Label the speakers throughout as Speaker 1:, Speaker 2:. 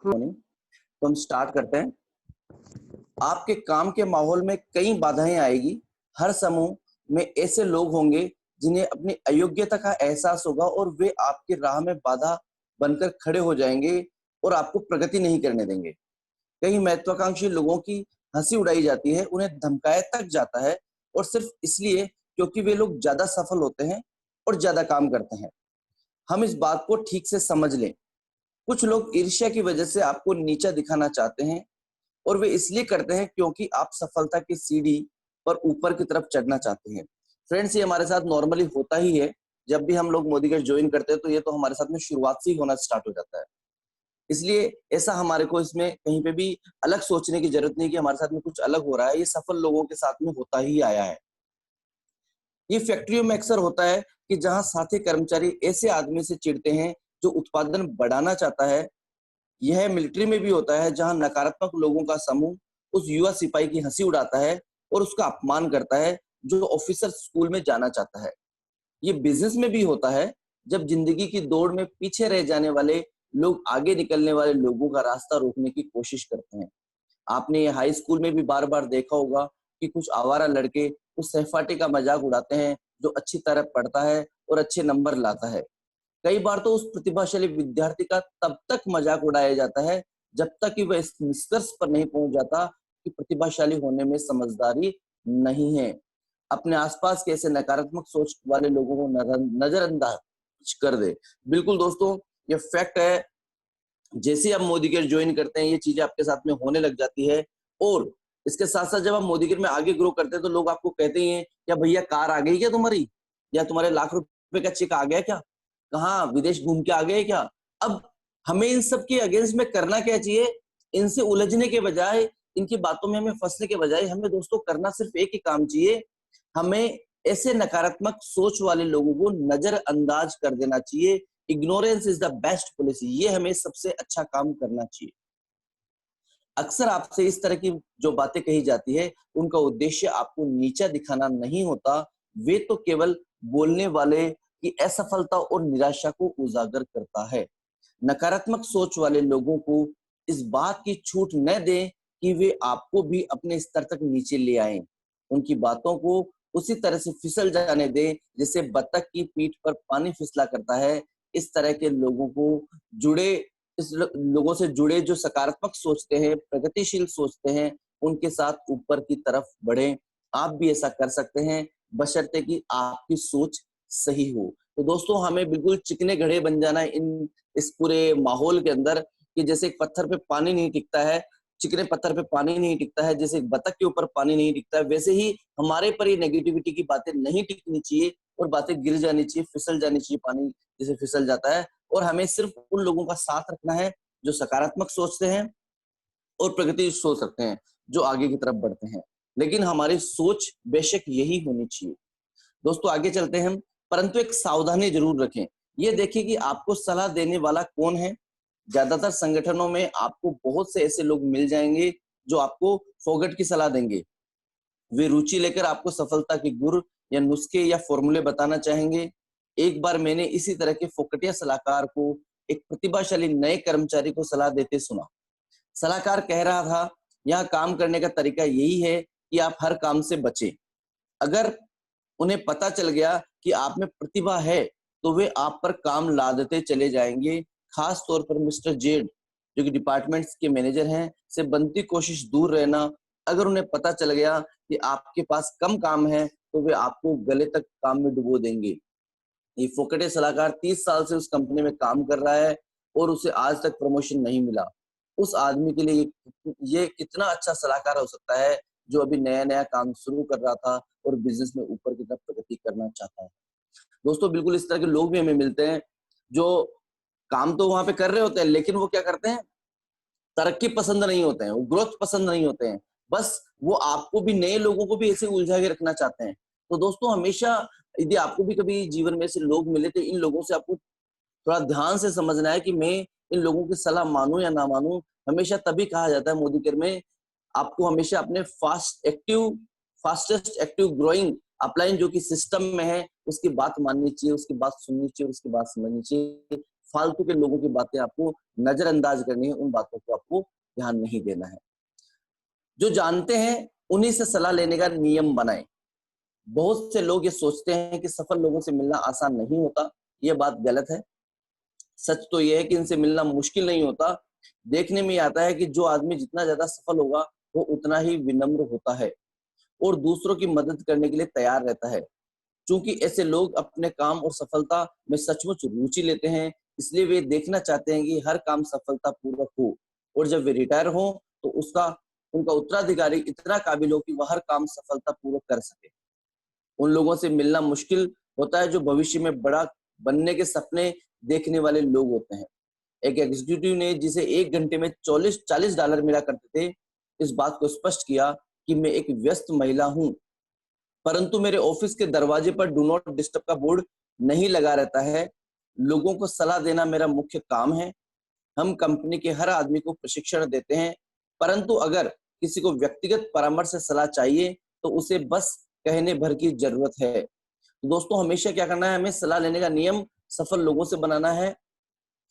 Speaker 1: तो हम स्टार्ट करते हैं। आपके काम के माहौल में कई बाधाएं आएगी। हर समूह में ऐसे लोग होंगे जिन्हें अपनी अयोग्यता का एहसास होगा और वे आपकी राह में बाधा बनकर खड़े हो जाएंगे और आपको प्रगति नहीं करने देंगे। कई महत्वाकांक्षी लोगों की हंसी उड़ाई जाती है, उन्हें धमकाया तक जाता है और सिर्फ इसलिए क्योंकि वे लोग ज्यादा सफल होते हैं और ज्यादा काम करते हैं। हम इस बात को ठीक से समझ लें। कुछ लोग ईर्ष्या की वजह से आपको नीचा दिखाना चाहते हैं और वे इसलिए करते हैं क्योंकि आप सफलता की सीढ़ी पर ऊपर की तरफ चढ़ना चाहते हैं। फ्रेंड्स, ये हमारे साथ नॉर्मली होता ही है। जब भी हम लोग मोदीगढ़ ज्वाइन करते हैं तो ये तो हमारे साथ में शुरुआत से ही होना स्टार्ट हो जाता है। इसलिए ऐसा हमारे को इसमें कहीं पे भी अलग सोचने की जरूरत नहीं कि हमारे साथ में कुछ अलग हो रहा है। ये सफल लोगों के साथ में होता ही आया है। ये फैक्ट्रियों में अक्सर होता है कि जहां साथी कर्मचारी ऐसे आदमी से चिढ़ते हैं जो उत्पादन बढ़ाना चाहता है। यह मिलिट्री में भी होता है जहां नकारात्मक लोगों का समूह उस युवा सिपाही की हंसी उड़ाता है और उसका अपमान करता है जो ऑफिसर स्कूल में जाना चाहता है। ये बिजनेस में भी होता है जब जिंदगी की दौड़ में पीछे रह जाने वाले लोग आगे निकलने वाले लोगों का रास्ता रोकने की कोशिश करते हैं। आपने ये हाई स्कूल में भी बार बार देखा होगा कि कुछ आवारा लड़के उस सहपाठी का मजाक उड़ाते हैं जो अच्छी तरह पढ़ता है और अच्छे नंबर लाता है। कई बार तो उस प्रतिभाशाली विद्यार्थी का तब तक मजाक उड़ाया जाता है जब तक कि वह इस निष्कर्ष पर नहीं पहुंच जाता कि प्रतिभाशाली होने में समझदारी नहीं है। अपने आसपास के ऐसे नकारात्मक सोच वाले लोगों को नजरअंदाज कर दे। बिल्कुल दोस्तों, ये फैक्ट है। जैसे आप मोदीगढ़ ज्वाइन करते हैं ये चीजें आपके साथ में होने लग जाती है। और इसके साथ साथ जब आप मोदीगढ़ में आगे ग्रो करते हैं तो लोग आपको कहते ही हैं, क्या भैया कार आ गई क्या तुम्हारी, या तुम्हारे लाख रुपए का चेक आ गया क्या, कहाँ विदेश घूम के आ गए क्या। अब हमें इन सब के अगेंस्ट में करना क्या चाहिए? इनसे उलझने के बजाय, इनकी बातों में हमें फंसने के बजाय हमें दोस्तों करना सिर्फ एक ही काम चाहिए। हमें ऐसे नकारात्मक सोच वाले लोगों को नजरअंदाज कर देना चाहिए। Ignorance is the best policy. ये हमें सबसे अच्छा काम करना चाहिए। अक्सर आपसे इस तरह की जो बातें कही जाती है उनका उद्देश्य आपको नीचा दिखाना नहीं होता। वे तो केवल बोलने वाले की असफलता और निराशा को उजागर करता है। नकारात्मक सोच वाले लोगों को इस बात की छूट न दें कि वे आपको भी अपने स्तर तक नीचे ले आए। उनकी बातों को उसी तरह से फिसल जाने दें जैसे बतख की पीठ पर पानी फिसला करता है। इस तरह के लोगों को जुड़े लोगों से जुड़े जो सकारात्मक सोचते हैं, प्रगतिशील सोचते हैं, उनके साथ ऊपर की तरफ बढ़ें। आप भी ऐसा कर सकते हैं बशर्ते कि आपकी सोच सही हो। तो दोस्तों, हमें बिल्कुल चिकने घड़े बन जाना है इन इस पूरे माहौल के अंदर कि जैसे एक पत्थर पे पानी नहीं टिकता है, चिकने पत्थर पे पानी नहीं टिकता है, जैसे एक बतख के ऊपर पानी नहीं टिकता है, वैसे ही हमारे पर ये नेगेटिविटी की बातें नहीं टिकनी चाहिए और बातें गिर जानी चाहिए, फिसल जानी चाहिए, पानी जैसे फिसल जाता है। और हमें सिर्फ उन लोगों का साथ रखना है जो सकारात्मक सोचते हैं और प्रगति सोच रखते हैं, जो आगे की तरफ बढ़ते हैं। लेकिन हमारी सोच बेशक यही होनी चाहिए। दोस्तों, आगे चलते हैं हम, परंतु एक सावधानी जरूर रखें। ये देखिए कि आपको सलाह देने वाला कौन है। ज्यादातर संगठनों में आपको बहुत से ऐसे लोग मिल जाएंगे जो आपको फोगट की सलाह देंगे। वे रुचि लेकर आपको सफलता के गुर या नुस्खे या फॉर्मूले बताना चाहेंगे। एक बार मैंने इसी तरह के फोकटिया सलाहकार को एक प्रतिभाशाली नए कर्मचारी को सलाह देते सुना। सलाहकार कह रहा था, यहाँ काम करने का तरीका यही है कि आप हर काम से बचें। अगर उन्हें पता चल गया कि आप में प्रतिभा है तो वे आप पर काम लादते चले जाएंगे। खास तौर पर मिस्टर जेड, जो कि डिपार्टमेंट्स के मैनेजर हैं, से बनती कोशिश दूर रहना। अगर उन्हें पता चल गया कि आपके पास कम काम है तो वे आपको गले तक काम में डुबो देंगे। ये फोकटे सलाहकार 30 साल से उस कंपनी में काम कर रहा है और उसे आज तक प्रमोशन नहीं मिला। उस आदमी के लिए ये कितना अच्छा सलाहकार हो सकता है जो अभी नया नया काम शुरू कर रहा था और बिजनेस में ऊपर की तरफ प्रगति करना चाहता है। दोस्तों, बिल्कुल इस तरह के लोग भी हमें मिलते हैं जो काम तो वहां पे कर रहे होते हैं लेकिन वो क्या करते हैं, तरक्की पसंद नहीं होते हैं, वो ग्रोथ पसंद नहीं होते हैं। बस वो आपको भी, नए लोगों को भी ऐसे उलझा के रखना चाहते हैं। तो दोस्तों, हमेशा यदि आपको भी कभी जीवन में ऐसे लोग मिले तो इन लोगों से आपको थोड़ा ध्यान से समझना है कि मैं इन लोगों की सलाह मानूं या ना मानूं। हमेशा तभी कहा जाता है मोदीकेयर में, आपको हमेशा अपने फास्टेस्ट एक्टिव ग्रोइंग अपलाइन जो कि सिस्टम में है उसकी बात माननी चाहिए, उसकी बात सुननी चाहिए, उसकी बात समझनी चाहिए। फालतू के लोगों की बातें आपको नजरअंदाज करनी है, उन बातों को आपको ध्यान नहीं देना है। जो जानते हैं उन्हीं से सलाह लेने का नियम बनाएं। बहुत से लोग ये सोचते हैं कि सफल लोगों से मिलना आसान नहीं होता, ये बात गलत है। सच तो ये है कि इनसे मिलना मुश्किल नहीं होता। देखने में ये आता है कि जो आदमी जितना ज्यादा सफल होगा वो उतना ही विनम्र होता है और दूसरों की मदद करने के लिए तैयार रहता है। क्योंकि ऐसे लोग अपने काम और सफलता में सचमुच रुचि लेते हैं, इसलिए वे देखना चाहते हैं कि हर काम सफलता पूर्वक हो और जब वे रिटायर हो तो उसका उनका उत्तराधिकारी इतना काबिल हो कि वह हर काम सफलता पूर्वक कर सके। उन लोगों से मिलना मुश्किल होता है जो भविष्य में बड़ा बनने के सपने देखने वाले लोग होते हैं। एक एग्जीक्यूटिव ने जिसे 1 घंटे में $40 मिला करते थे, इस बात को स्पष्ट किया कि मैं एक व्यस्त महिला हूं, परंतु मेरे ऑफिस के दरवाजे पर डू नॉट डिस्टर्ब का बोर्ड नहीं लगा रहता है। लोगों को सलाह देना मेरा मुख्य काम है। हम कंपनी के हर आदमी को प्रशिक्षण देते हैं, परंतु अगर किसी को व्यक्तिगत परामर्श से सलाह चाहिए तो उसे बस कहने भर की जरूरत है। तो दोस्तों हमेशा क्या करना है, हमें सलाह लेने का नियम सफल लोगों से बनाना है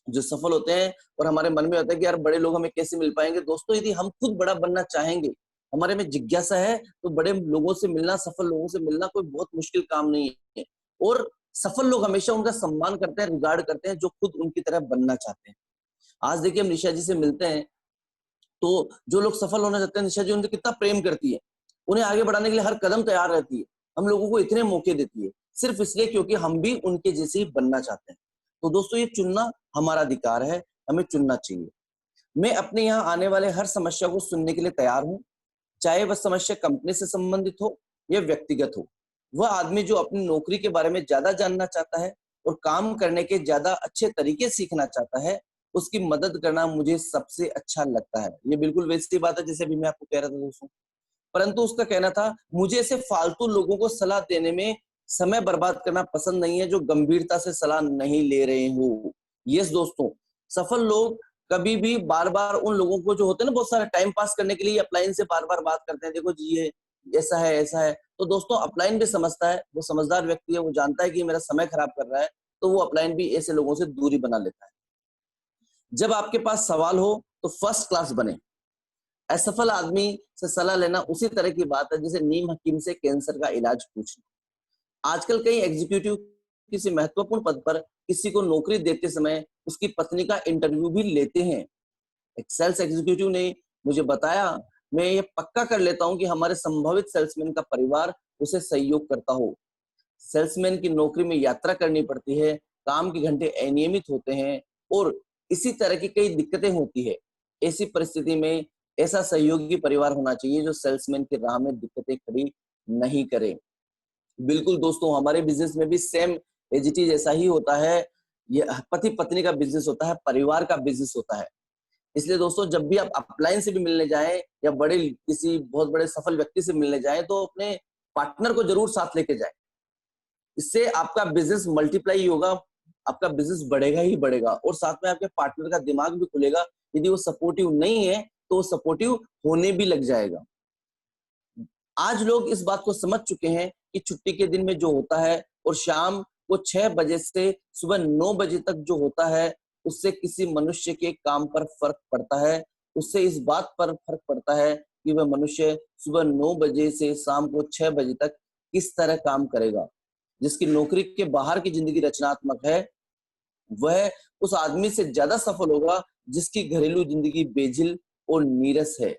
Speaker 1: जो सफल होते हैं। और हमारे मन में होता है कि यार बड़े लोग हमें कैसे मिल पाएंगे। दोस्तों यदि हम खुद बड़ा बनना चाहेंगे, हमारे में जिज्ञासा है, तो बड़े लोगों से मिलना, सफल लोगों से मिलना कोई बहुत मुश्किल काम नहीं है। और सफल लोग हमेशा उनका सम्मान करते हैं, रिगार्ड करते हैं, जो खुद उनकी तरह बनना चाहते हैं। आज देखिए हम निशा जी से मिलते हैं तो जो लोग सफल होना चाहते हैं, निशा जी उनसे कितना प्रेम करती है, उन्हें आगे बढ़ाने के लिए हर कदम तैयार रहती है, हम लोगों को इतने मौके देती है, सिर्फ इसलिए क्योंकि हम भी उनके जैसे ही बनना चाहते हैं। तो दोस्तों ये चुनना हमारा अधिकार है, हमें चुनना चाहिए। मैं अपने यहाँ आने वाले हर समस्या को सुनने के लिए तैयार हूँ, चाहे वह समस्या कंपनी से संबंधित हो या व्यक्तिगत हो। वह आदमी जो अपनी नौकरी के बारे में ज्यादा जानना चाहता है और काम करने के ज्यादा अच्छे तरीके सीखना चाहता है, उसकी मदद करना मुझे सबसे अच्छा लगता है। ये बिल्कुल वैसी बात है जैसे अभी मैं आपको कह रहा था दोस्तों। परंतु उसका कहना था, मुझे ऐसे फालतू लोगों को सलाह देने में समय बर्बाद करना पसंद नहीं है जो गंभीरता से सलाह नहीं ले रहे हो। यस दोस्तों, सफल लोग कभी भी बार बार उन लोगों को जो होते हैं ना, बहुत सारे टाइम पास करने के लिए अपलाइन से बार बार बात करते हैं, देखो जी ये ऐसा है ऐसा है। तो दोस्तों अपलाइन भी समझता है, वो समझदार व्यक्ति है, वो जानता है कि मेरा समय खराब कर रहा है, तो वो अपलाइन भी ऐसे लोगों से दूरी बना लेता है। जब आपके पास सवाल हो तो फर्स्ट क्लास बने। असफल आदमी से सलाह लेना उसी तरह की बात है जैसे नीम हकीम से कैंसर का इलाज पूछना। आजकल कई एग्जीक्यूटिव किसी महत्वपूर्ण पद पर किसी को नौकरी देते समय उसकी पत्नी का इंटरव्यू भी लेते हैं। एक सेल्स एग्जीक्यूटिव ने मुझे बताया, मैं ये पक्का कर लेता हूं कि हमारे संभावित सेल्समैन का परिवार उसे सहयोग करता हो। सेल्समैन की नौकरी में यात्रा करनी पड़ती है, काम के घंटे अनियमित होते हैं और इसी तरह की कई दिक्कतें होती है। ऐसी परिस्थिति में ऐसा सहयोगी परिवार होना चाहिए जो सेल्समैन की राह में दिक्कतें खड़ी नहीं करे। बिल्कुल दोस्तों, हमारे बिजनेस में भी सेम एज इट इज ऐसा ही होता है। ये पति पत्नी का बिजनेस होता है, परिवार का बिजनेस होता है। इसलिए दोस्तों जब भी आप अपलाइन से भी मिलने जाएं या बड़े किसी बहुत बड़े सफल व्यक्ति से मिलने जाएं तो अपने पार्टनर को जरूर साथ लेके जाएं। इससे आपका बिजनेस मल्टीप्लाई होगा, आपका बिजनेस बढ़ेगा ही बढ़ेगा और साथ में आपके पार्टनर का दिमाग भी खुलेगा। यदि वो सपोर्टिव नहीं है तो वो सपोर्टिव होने भी लग जाएगा। आज लोग इस बात को समझ चुके हैं कि छुट्टी के दिन में जो होता है और शाम को 6 बजे से सुबह 9 बजे तक जो होता है, उससे किसी मनुष्य के काम पर फर्क पड़ता है। उससे इस बात पर फर्क पड़ता है कि वह मनुष्य सुबह 9 बजे से शाम को 6 बजे तक किस तरह काम करेगा। जिसकी नौकरी के बाहर की जिंदगी रचनात्मक है, वह उस आदमी से ज्यादा सफल होगा जिसकी घरेलू जिंदगी बेझिल और नीरस है।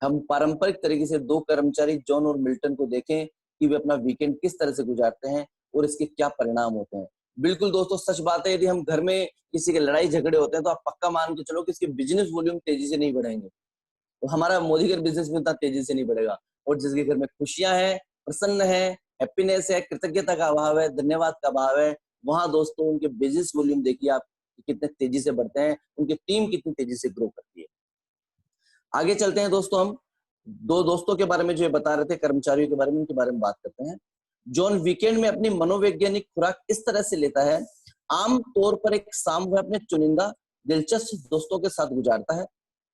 Speaker 1: हम पारंपरिक तरीके से 2 कर्मचारी जॉन और मिल्टन को देखें कि वे अपना वीकेंड किस तरह से गुजारते हैं और इसके क्या परिणाम होते हैं। बिल्कुल दोस्तों सच बात है, यदि हम घर में किसी के लड़ाई झगड़े होते हैं तो आप पक्का मान के चलो कि इसके बिजनेस वॉल्यूम तेजी से नहीं बढ़ेंगे। तो हमारा मोदी का बिजनेस भी उतना तेजी से नहीं बढ़ेगा। और जिसके घर में खुशियां हैं, प्रसन्न है, हैप्पीनेस है, कृतज्ञता का अभाव है, धन्यवाद का अभाव है, वहां दोस्तों उनके बिजनेस वॉल्यूम देखिए आप कितने तेजी से बढ़ते हैं, उनकी टीम कितनी तेजी से ग्रो करती है। आगे चलते हैं दोस्तों, हम 2 दोस्तों के बारे में जो ये बता रहे थे, कर्मचारियों के बारे में, उनके बारे में बात करते हैं। जॉन वीकेंड में अपनी मनोवैज्ञानिक खुराक इस तरह से लेता है, आम तौर पर एक शाम वह अपने चुनिंदा दिलचस्प दोस्तों के साथ गुजारता है।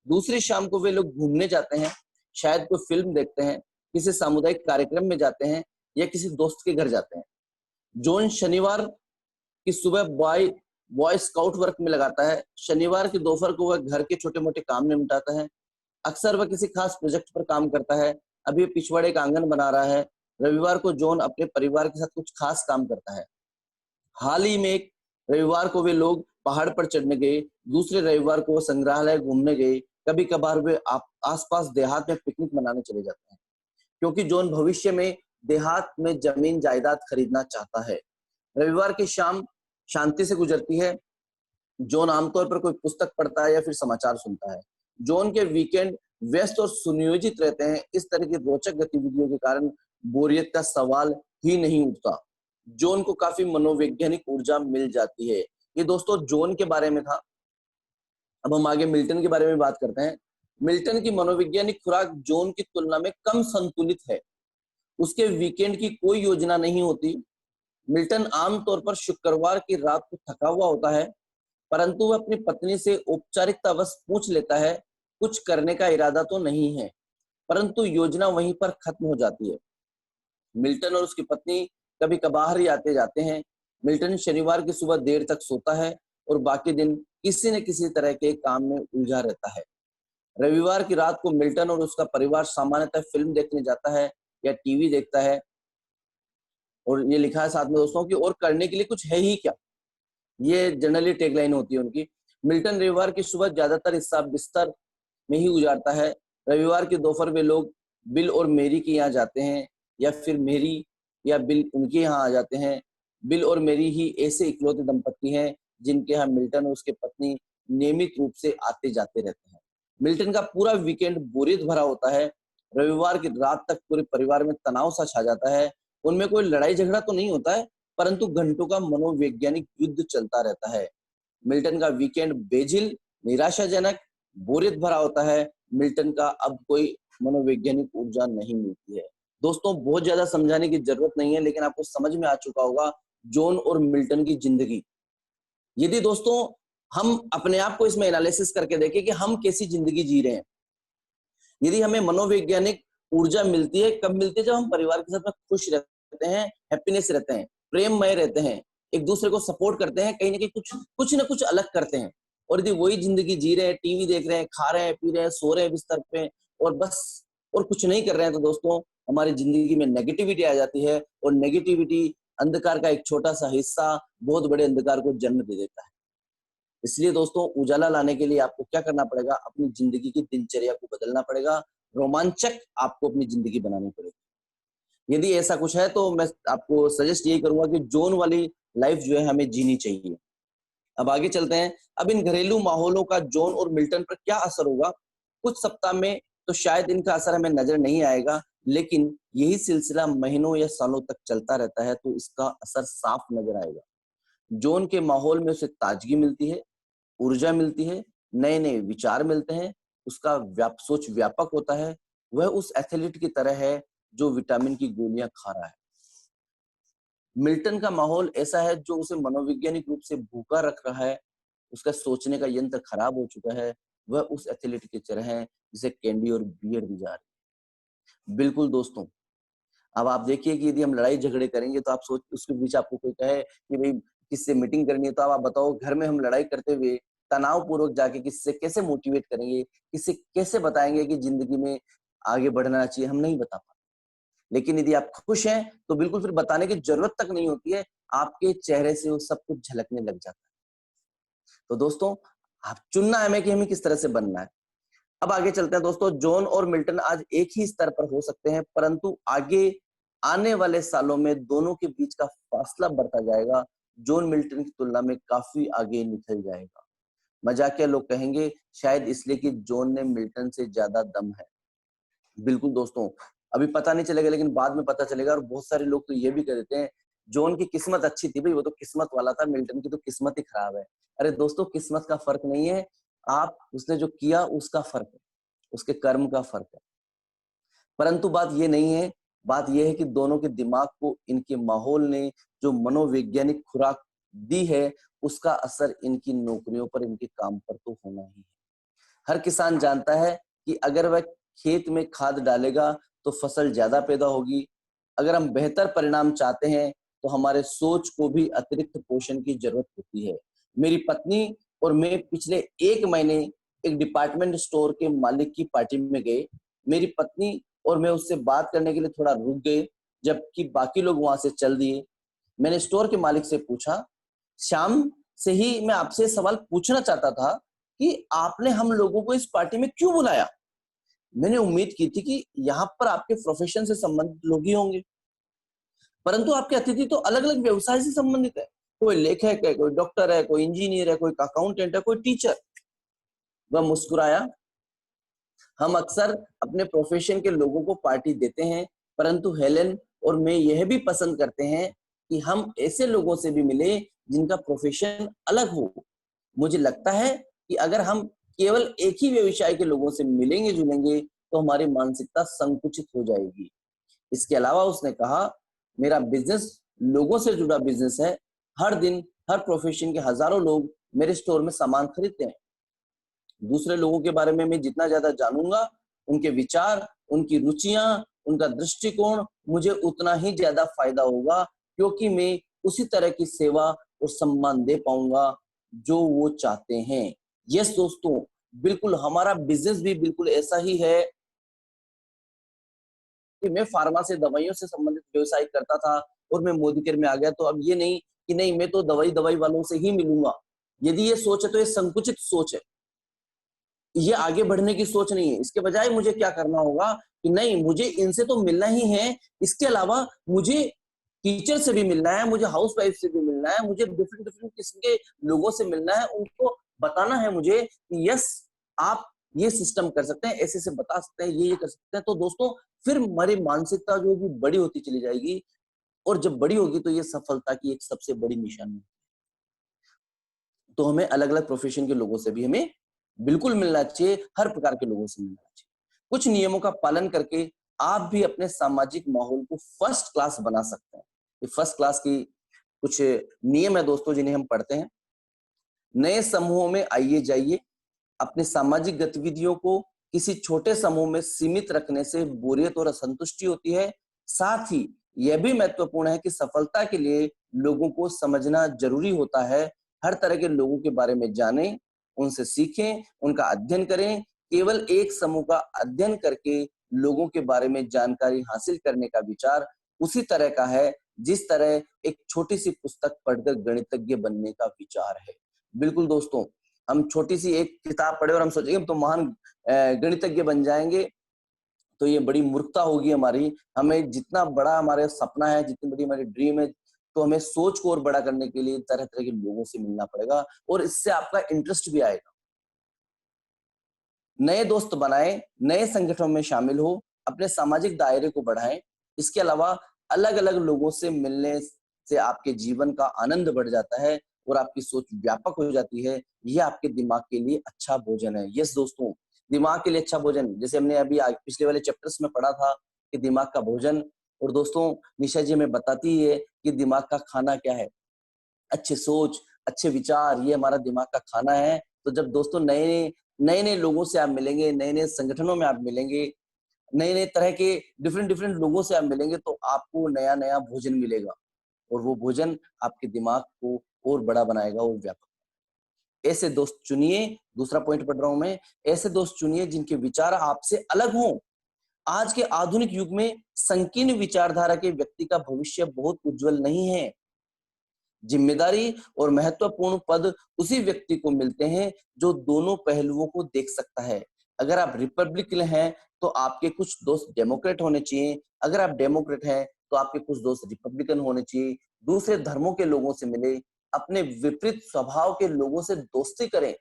Speaker 1: दूसरी शाम को वे लोग घूमने जाते हैं, शायद कोई फिल्म देखते हैं, किसी सामुदायिक कार्यक्रम में जाते हैं या किसी दोस्त के घर जाते हैं। जॉन शनिवार की सुबह बॉय स्काउट वर्क में लगाता है। शनिवार की दोपहर को वह घर के छोटे मोटे काम निपटाता है। अक्सर वह किसी खास प्रोजेक्ट पर काम करता है। अभी पिछवाड़े का आंगन बना रहा है। रविवार को जॉन अपने परिवार के साथ कुछ खास काम करता है। हाल ही में एक रविवार को वे लोग पहाड़ पर चढ़ने गए। दूसरे रविवार को वो संग्रहालय घूमने गए। कभी कभार वे आसपास देहात में पिकनिक मनाने चले जाते हैं, क्योंकि जॉन भविष्य में देहात में जमीन जायदाद खरीदना चाहता है। रविवार की शाम शांति से गुजरती है। जॉन आमतौर पर कोई पुस्तक पढ़ता है या फिर समाचार सुनता है। जॉन के वीकेंड व्यस्त और सुनियोजित रहते हैं। इस तरह की रोचक गतिविधियों के कारण बोरियत का सवाल ही नहीं उठता। जॉन को काफी मनोवैज्ञानिक ऊर्जा मिल जाती है। ये दोस्तों जॉन के बारे में था। अब हम आगे मिल्टन के बारे में बात करते हैं। मिल्टन की मनोवैज्ञानिक खुराक जॉन की तुलना में कम संतुलित है। उसके वीकेंड की कोई योजना नहीं होती। मिल्टन आमतौर पर शुक्रवार की रात को थका हुआ होता है, परंतु वह अपनी पत्नी से औपचारिकता बस पूछ लेता है। कुछ करने का इरादा तो नहीं है, परंतु योजना वहीं पर खत्म हो जाती है। मिल्टन और उसकी पत्नी कभी कभार ही आते जाते हैं। मिल्टन शनिवार की सुबह देर तक सोता है और बाकी दिन किसी न किसी तरह के काम में उलझा रहता है। रविवार की रात को मिल्टन और उसका परिवार सामान्यतः फिल्म देखने जाता है या टीवी देखता है। और ये लिखा है साथ में दोस्तों कि और करने के लिए कुछ है ही क्या, ये जनरली टैगलाइन होती है उनकी। मिल्टन रविवार की सुबह ज्यादातर हिस्सा बिस्तर में ही गुजारता है। रविवार की दोपहर वे लोग बिल और मेरी के यहाँ जाते हैं, या फिर मेरी या बिल उनके यहाँ आ जाते हैं। बिल और मेरी ही ऐसे इकलौते दंपति हैं जिनके यहाँ मिल्टन और उसके पत्नी नियमित रूप से आते जाते रहते हैं। मिल्टन का पूरा वीकेंड बोरियत भरा होता है। रविवार की रात तक पूरे परिवार में तनाव सा छा जाता है। उनमें कोई लड़ाई झगड़ा तो नहीं होता है, परंतु घंटों का मनोवैज्ञानिक युद्ध चलता रहता है। मिल्टन का वीकेंड बेझिल, निराशाजनक, बोरियत भरा होता है। मिल्टन का अब कोई मनोवैज्ञानिक ऊर्जा नहीं मिलती है। दोस्तों बहुत ज्यादा समझाने की जरूरत नहीं है, लेकिन आपको समझ में आ चुका होगा जॉन और मिल्टन की जिंदगी। यदि दोस्तों हम अपने आप को इसमें एनालिसिस करके देखें कि हम कैसी जिंदगी जी रहे हैं, यदि हमें मनोवैज्ञानिक ऊर्जा मिलती है, कब मिलती है? जब हम परिवार के साथ में खुश रहते हैं, हैप्पीनेस रहते हैं, प्रेममय रहते हैं, एक दूसरे को सपोर्ट करते हैं, कहीं ना कहीं कुछ ना कुछ अलग करते हैं। और यदि वही जिंदगी जी रहे हैं, टीवी देख रहे हैं, खा रहे हैं, पी रहे हैं, सो रहे हैं बिस्तर पे और बस और कुछ नहीं कर रहे हैं, तो दोस्तों हमारी जिंदगी में नेगेटिविटी आ जाती है। और नेगेटिविटी अंधकार का एक छोटा सा हिस्सा बहुत बड़े अंधकार को जन्म दे देता है। इसलिए दोस्तों उजाला लाने के लिए आपको क्या करना पड़ेगा? अपनी जिंदगी की दिनचर्या को बदलना पड़ेगा। रोमांचक आपको अपनी जिंदगी बनानी पड़ेगी। यदि ऐसा कुछ है तो मैं आपको सजेस्ट यही करूंगा कि जोन वाली लाइफ जो है हमें जीनी चाहिए। अब आगे चलते हैं। अब इन घरेलू माहौलों का जॉन और मिल्टन पर क्या असर होगा? कुछ सप्ताह में तो शायद इनका असर हमें नजर नहीं आएगा, लेकिन यही सिलसिला महीनों या सालों तक चलता रहता है तो इसका असर साफ नजर आएगा। जॉन के माहौल में उसे ताजगी मिलती है, ऊर्जा मिलती है, नए नए विचार मिलते हैं, उसका सोच व्यापक होता है। वह उस एथलीट की तरह है जो विटामिन की गोलियां खा रहा है। मिल्टन का माहौल ऐसा है जो उसे मनोवैज्ञानिक रूप से भूखा रख रहा है। उसका सोचने का यंत्र खराब हो चुका है। वह उस एथलीट की तरह है जिसे कैंडी और बियर दी जा रही है। बिल्कुल दोस्तों, अब आप देखिए कि यदि हम लड़ाई झगड़े करेंगे तो आप सोच, उसके बीच आपको कोई कहे कि भाई किससे मीटिंग करनी है, तो आप बताओ घर में हम लड़ाई करते हुए तनाव पूर्वक जाके किससे कैसे मोटिवेट करेंगे, किससे कैसे बताएंगे कि जिंदगी में आगे बढ़ना चाहिए? हम नहीं बता पाते। लेकिन यदि आप खुश हैं तो बिल्कुल फिर बताने की जरूरत तक नहीं होती है। आपके चेहरे से वो सब कुछ झलकने लग जाता है। तो दोस्तों आप चुनना है हमें कि हमें किस तरह से बनना है। अब आगे चलते हैं दोस्तों। जॉन और मिल्टन आज एक ही स्तर पर हो सकते हैं, परंतु आगे आने वाले सालों में दोनों के बीच का फासला बढ़ता जाएगा। जॉन मिल्टन की तुलना में काफी आगे निकल जाएगा। मजाकिया लोग कहेंगे शायद इसलिए कि जॉन ने मिल्टन से ज्यादा दम है। बिल्कुल दोस्तों, अभी पता नहीं चलेगा लेकिन बाद में पता चलेगा। और बहुत सारे लोग तो ये भी कह देते हैं जॉन की किस्मत अच्छी थी, भाई वो तो किस्मत वाला था, मिल्टन की तो किस्मत ही खराब है। अरे दोस्तों किस्मत का फर्क नहीं है, आप उसने जो किया उसका फर्क है, उसके कर्म का फर्क है। परंतु बात ये नहीं है, बात ये है कि दोनों के दिमाग को इनके माहौल ने जो मनोवैज्ञानिक खुराक दी है उसका असर इनकी नौकरियों पर, इनके काम पर तो होना ही है। हर किसान जानता है कि अगर वह खेत में खाद डालेगा तो फसल ज्यादा पैदा होगी। अगर हम बेहतर परिणाम चाहते हैं तो हमारे सोच को भी अतिरिक्त पोषण की जरूरत होती है। मेरी पत्नी और मैं पिछले 1 महीने एक डिपार्टमेंट स्टोर के मालिक की पार्टी में गए। मेरी पत्नी और मैं उससे बात करने के लिए थोड़ा रुक गए, जबकि बाकी लोग वहां से चल दिए। मैंने स्टोर के मालिक से पूछा, शाम से ही मैं आपसे सवाल पूछना चाहता था कि आपने हम लोगों को इस पार्टी में क्यों बुलाया? मैंने उम्मीद की थी कि यहाँ पर आपके प्रोफेशन से संबंधित लोग ही होंगे, परंतु आपके अतिथि तो अलग-अलग व्यवसाय से संबंधित है। कोई लेखक है, कोई डॉक्टर है, कोई इंजीनियर है, कोई अकाउंटेंट है, कोई टीचर। वह मुस्कुराया। हम अक्सर अपने प्रोफेशन के लोगों को पार्टी देते हैं, परंतु हेलेन और मैं यह भी पसंद करते हैं कि हम ऐसे लोगों से भी मिले जिनका प्रोफेशन अलग हो। मुझे लगता है कि अगर हम केवल एक ही व्यवसाय के लोगों से मिलेंगे-जुलेंगे तो हमारी मानसिकता संकुचित हो जाएगी। इसके अलावा उसने कहा, मेरा बिज़नेस लोगों से जुड़ा बिज़नेस है। हर दिन, हर प्रोफेशन के हज़ारों लोग मेरे स्टोर में सामान खरीदते हैं। दूसरे लोगों के बारे में मैं जितना ज़्यादा जानूँगा, उनके विचार, उनकी रुचियाँ, उनका दृष्टिकोण, मुझे उतना ही ज़्यादा फ़ायदा होगा, क्योंकि मैं उसी तरह की सेवा और सम्मान दे पाऊँगा, जो वो चाहते हैं। यस दोस्तों, बिल्कुल हमारा बिज़नेस भी बिल्कुल ऐसा ही है कि मैं फार्मा से दवाइयों से संबंधित व्यवसाय करता था और मैं मोदी केयर में आ गया, तो अब ये नहीं कि नहीं मैं तो दवाई वालों से ही मिलूँगा। यदि ये सोच है तो ये संकुचित सोच है। ये आगे बढ़ने की सोच नहीं है। इसके बजाय मुझे क्या करना होगा कि नहीं मुझे इनसे तो मिलना ही है, इसके अलावा मुझे टीचर से भी मिलना है, मुझे हाउसवाइफ से भी मिलना है, मुझे डिफरेंट डिफरेंट किस्म के लोगों से मिलना है, उनको बताना है मुझे कि यस आप ये सिस्टम कर सकते हैं, ऐसे-ऐसे बता सकते हैं, ये कर सकते हैं। तो दोस्तों फिर हमारी मानसिकता जो होगी बड़ी होती चली जाएगी और जब बड़ी होगी तो ये सफलता की एक सबसे बड़ी निशानी है। तो हमें अलग-अलग प्रोफ़ेशन के लोगों से भी हमें बिल्कुल मिलना चाहिए, हर प्रकार के लोगों से मिलना चाहिए। कुछ नियमों का पालन करके आप भी अपने सामाजिक माहौल को फर्स्ट क्लास बना सकते हैं। ये फर्स्ट क्लास की कुछ नियम है दोस्तों जिन्हें हम पढ़ते हैं। नए समूहों में आइए-जाइए, अपनी सामाजिक गतिविधियों को किसी छोटे समूह में सीमित रखने से बोरियत और असंतुष्टि होती है। साथ ही यह भी महत्वपूर्ण है कि सफलता के लिए लोगों को समझना ज़रूरी होता है। हर तरह के लोगों के बारे में जानें, उनसे सीखें, उनका अध्ययन करें। केवल एक समूह का अध्ययन करके लोगों के बारे में जानकारी हासिल करने का विचार उसी तरह का है, जिस तरह एक छोटी-सी पुस्तक पढ़कर गणितज्ञ बनने का विचार है। बिल्कुल दोस्तों, हम छोटी-सी एक किताब पढ़े और हम सोचेंगे हम तो महान गणितज्ञ बन जाएँगे, तो ये बड़ी मूर्खता होगी हमारी। हमें जितना बड़ा हमारा सपना है, जितनी बड़ी हमारी ड्रीम है, तो हमें सोच को और बड़ा करने के लिए तरह-तरह के लोगों से मिलना पड़ेगा और इससे आपका इंटरेस्ट भी आएगा। नए दोस्त बनाएँ, नए संगठनों में शामिल हो, अपने सामाजिक दायरे को बढ़ाएँ। इसके अलावा अलग-अलग लोगों से मिलने से आपके जीवन का आनंद बढ़ जाता है और आपकी सोच व्यापक हो जाती है। ये आपके दिमाग के लिए अच्छा भोजन है। यस दोस्तों, दिमाग के लिए अच्छा भोजन जैसे हमने अभी पिछले वाले चैप्टर्स में पढ़ा था कि दिमाग का भोजन और दोस्तों निशा जी हमें बताती ही है कि दिमाग का खाना क्या है। अच्छी सोच, अच्छे विचार ये हमारा दिमाग का खाना है। तो जब दोस्तों नए-नए लोगों से आप मिलेंगे, नए-नए संगठनों में आप मिलेंगे, नए-नए तरह के डिफरेंट डिफरेंट लोगों से आप मिलेंगे तो आपको नया-नया भोजन मिलेगा और वो भोजन आपके दिमाग को और बड़ा बनाएगा और व्यापक। ऐसे दोस्त चुनिए, दूसरा पॉइंट पढ़ रहा हूँ मैं, ऐसे दोस्त चुनिए जिनके विचार आपसे अलग हों। आज के आधुनिक युग में संकीर्ण विचारधारा के व्यक्ति का भविष्य बहुत उज्जवल नहीं है। जिम्मेदारी और महत्वपूर्ण पद उसी व्यक्ति को मिलते हैं जो दोनों पहलुओं को देख सकता है। अगर आप रिपब्लिकन हैं तो आपके कुछ दोस्त डेमोक्रेट होने चाहिए, अगर आप डेमोक्रेट हैं तो आपके कुछ दोस्त रिपब्लिकन होने चाहिए। दूसरे धर्मों के लोगों से मिले, अपने विपरीत स्वभाव के लोगों से दोस्ती करें,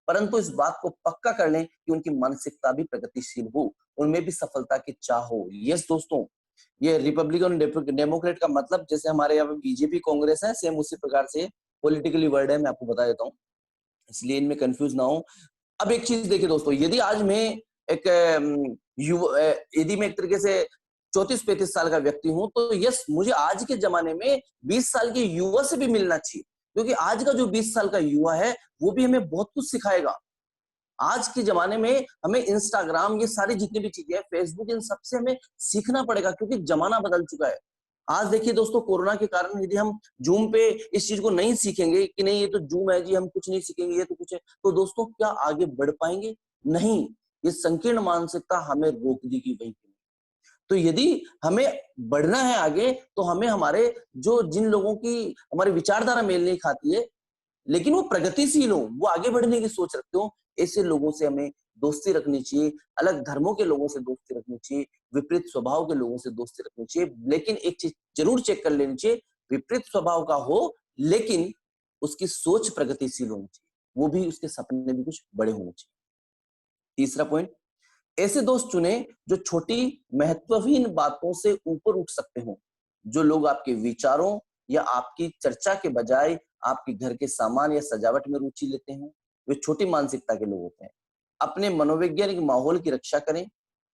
Speaker 1: परंतु इस बात को पक्का कर लें कि उनकी मानसिकता भी प्रगतिशील हो, उनमें भी सफलता की चाह हो। यस दोस्तों, ये रिपब्लिकन डेमोक्रेट का मतलब जैसे हमारे यहाँ पे बीजेपी कांग्रेस है, सेम उसी प्रकार से पॉलिटिकली वर्ड है, मैं आपको बता देता हूँ, इसलिए इनमें कंफ्यूज ना हो। अब एक चीज देखिए दोस्तों, यदि आज मैं एक यदि मैं एक तरीके से 34-35 साल का व्यक्ति हूं तो यस मुझे आज के जमाने में 20 साल के युवा से भी मिलना चाहिए, क्योंकि आज का जो 20 साल का युवा है वो भी हमें बहुत कुछ सिखाएगा। आज के ज़माने में हमें इंस्टाग्राम ये सारी जितनी भी चीज़ें हैं, फेसबुक इन सबसे हमें सीखना पड़ेगा क्योंकि ज़माना बदल चुका है। आज देखिए दोस्तों, कोरोना के कारण यदि हम जूम पे इस चीज को नहीं सीखेंगे कि नहीं ये तो जूम है जी, हम कुछ नहीं सीखेंगे, ये तो कुछ है, तो दोस्तों क्या आगे बढ़ पाएंगे? नहीं। ये संकीर्ण मानसिकता हमें रोक देगी वहीं पे। तो यदि हमें बढ़ना है आगे, तो हमें हमारे जो जिन लोगों की हमारी विचारधारा मेल नहीं खाती है, लेकिन वो प्रगतिशील हो, वो आगे बढ़ने की सोच रखते हो, ऐसे लोगों से हमें दोस्ती रखनी चाहिए। अलग धर्मों के लोगों से दोस्ती रखनी चाहिए, विपरीत स्वभाव के लोगों से दोस्ती रखनी चाहिए। लेकिन एक चीज जरूर चेक कर लेनी चाहिए, विपरीत स्वभाव का हो लेकिन उसकी सोच प्रगतिशील होनी चाहिए, वो भी उसके सपने भी कुछ बड़े होने चाहिए। तीसरा पॉइंट, ऐसे दोस्त चुने जो छोटी महत्वहीन बातों से ऊपर उठ सकते हो। जो लोग आपके विचारों या आपकी चर्चा के बजाय आपके घर के सामान या सजावट में रुचि लेते हैं, वे छोटी मानसिकता के लोग होते हैं। अपने मनोवैज्ञानिक माहौल की रक्षा करें।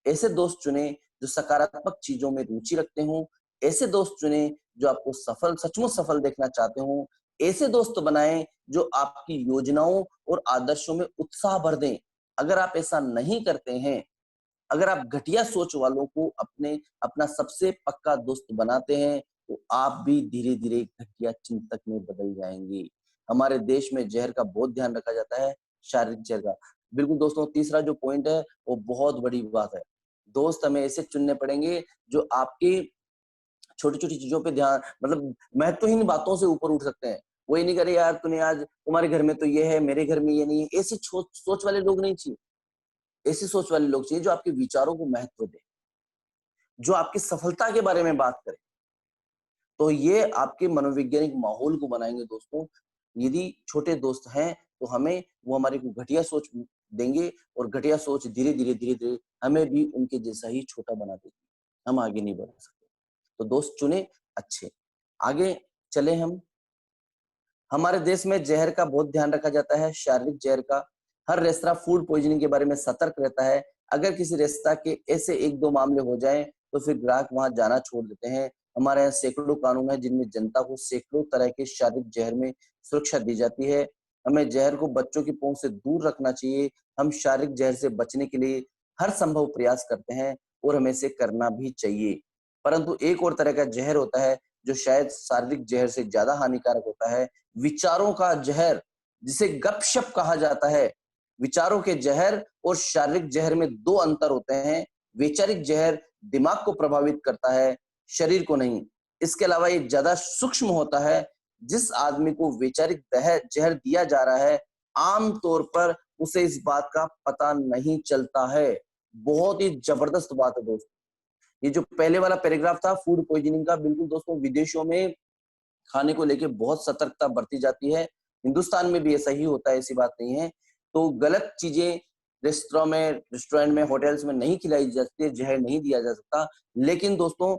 Speaker 1: ऐसे दोस्त चुने जो सकारात्मक चीजों में रुचि रखते हो। ऐसे दोस्त चुने जो आपको सफल, सचमुच सफल देखना चाहते हो। ऐसे दोस्त बनाएं जो आपकी योजनाओं और आदर्शों में उत्साह भर दें। अगर आप ऐसा नहीं करते हैं, अगर आप घटिया सोच वालों को अपना सबसे पक्का दोस्त बनाते हैं, तो आप भी धीरे धीरे घटिया चिंतक में बदल जाएंगे। हमारे देश में जहर का बहुत ध्यान रखा जाता है, शारीरिक जहर का। बिल्कुल दोस्तों, तीसरा जो पॉइंट है वो बहुत बड़ी बात है। दोस्त हमें ऐसे चुनने पड़ेंगे जो आपकी छोटी छोटी चीजों पे ध्यान, मतलब महत्वहीन बातों से ऊपर उठ सकते हैं। वो ये नहीं करे यार तूने आज, तुम्हारे घर में तो ये है, मेरे घर में ये नहीं है। ऐसी सोच वाले लोग नहीं चाहिए। ऐसी सोच वाले लोग चाहिए जो आपके विचारों को महत्व दे, जो आपकी सफलता के बारे में बात करे। तो ये आपके मनोवैज्ञानिक माहौल को बनाएंगे दोस्तों। यदि छोटे दोस्त हैं तो हमें वो हमारे को घटिया सोच देंगे, और घटिया सोच धीरे धीरे धीरे धीरे हमें भी उनके जैसा ही छोटा बना देगी। हम आगे नहीं बढ़ सकते। तो दोस्त चुने अच्छे। आगे चले हम। हमारे देश में जहर का बहुत ध्यान रखा जाता है, शारीरिक जहर का। हर रेस्तरां फूड पॉइजनिंग के बारे में सतर्क रहता है। अगर किसी रेस्तरां के ऐसे एक दो मामले हो जाएं, तो फिर ग्राहक वहां जाना छोड़ देते हैं। हमारे यहाँ सैकड़ों कानून है जिनमें जनता को सैकड़ों तरह के शारीरिक जहर में सुरक्षा दी जाती है। हमें जहर को बच्चों की पहुंच से दूर रखना चाहिए। हम शारीरिक जहर से बचने के लिए हर संभव प्रयास करते हैं, और हमें इसे करना भी चाहिए। परंतु एक और तरह का जहर होता है जो शायद शारीरिक जहर से ज्यादा हानिकारक होता है, विचारों का जहर, जिसे गपशप कहा जाता है। विचारों के जहर और शारीरिक जहर में दो अंतर होते हैं। वैचारिक जहर दिमाग को प्रभावित करता है, शरीर को नहीं। इसके अलावा ये ज्यादा सूक्ष्म होता है। जिस आदमी को वैचारिक जहर दिया जा रहा है, आम तौर पर उसे इस बात का पता नहीं चलता है। बहुत ही जबरदस्त बात है दोस्तों। ये जो पहले वाला पैराग्राफ था फूड पॉइजनिंग का, बिल्कुल दोस्तों विदेशों में खाने को लेके बहुत सतर्कता बरती जाती है। हिंदुस्तान में भी ऐसा ही होता है, ऐसी बात नहीं है। तो गलत चीजें रेस्टोरेंट में, होटल्स में नहीं खिलाई जा सकती, जहर नहीं दिया जा सकता। लेकिन दोस्तों,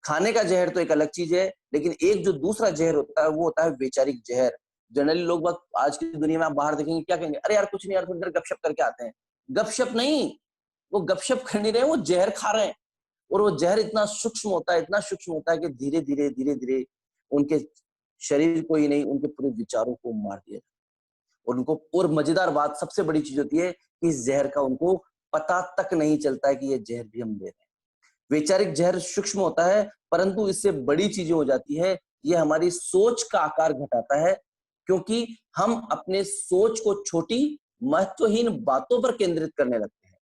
Speaker 1: खाने का जहर तो एक अलग चीज है, लेकिन एक जो दूसरा जहर होता है वो होता है वैचारिक जहर। जनरली लोग बाग आज की दुनिया में आप बाहर देखेंगे क्या कहेंगे, अरे यार कुछ नहीं यार, थोड़ी देर गपशप करके आते हैं। गपशप नहीं, वो गपशप कर नहीं रहे, वो जहर खा रहे हैं। और वो जहर इतना सूक्ष्म होता है, इतना सूक्ष्म होता है कि धीरे धीरे धीरे धीरे उनके शरीर को ही नहीं, उनके पूरे विचारों को मार दिया जाता है। और उनको, और मजेदार बात सबसे बड़ी चीज होती है कि इस जहर का उनको पता तक नहीं चलता है कि ये जहर भी हम ले रहे हैं। वैचारिक जहर सूक्ष्म होता है, परंतु इससे बड़ी चीजें हो जाती है। ये हमारी सोच का आकार घटाता है, क्योंकि हम अपने सोच को छोटी महत्वहीन बातों पर केंद्रित करने लगते हैं।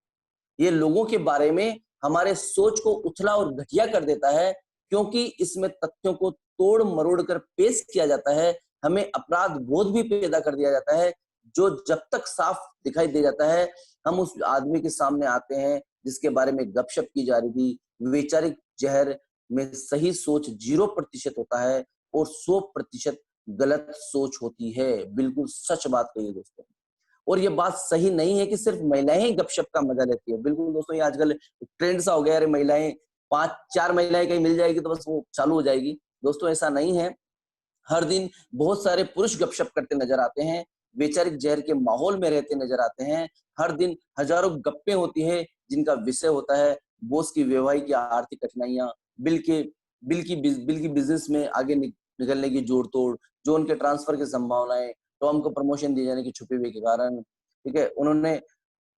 Speaker 1: ये लोगों के बारे में हमारे सोच को उथला और घटिया कर देता है, क्योंकि इसमें तथ्यों को तोड़ मरोड़ कर पेश किया जाता है। हमें अपराध बोध भी पैदा कर दिया जाता है, जो जब तक साफ दिखाई दे जाता है, हम उस आदमी के सामने आते हैं जिसके बारे में गपशप की जा रही थी। वैचारिक जहर में सही सोच 0% होता है, और 100% गलत सोच होती है। बिल्कुल सच बात कही है दोस्तों। और ये बात सही नहीं है कि सिर्फ महिलाएं ही गपशप का मजा लेती है। बिल्कुल दोस्तों, ये आजकल ट्रेंड सा हो गया है, अरे महिलाएं, 5-4 महिलाएं कहीं मिल जाएगी तो बस वो चालू हो जाएगी। दोस्तों ऐसा नहीं है। हर दिन बहुत सारे पुरुष गपशप करते नजर आते हैं, वैचारिक जहर के माहौल में रहते नजर आते हैं। हर दिन हजारों गप्पे होती हैं जिनका विषय होता है बॉस की वैवाहिक या आर्थिक कठिनाइयां, बिल के बिल की बिजनेस में आगे निकलने की जोड़ तोड़, जो उनके ट्रांसफर की संभावनाएं, तो हमको प्रमोशन दिए जाने की छुपी हुई के कारण, ठीक है, उन्होंने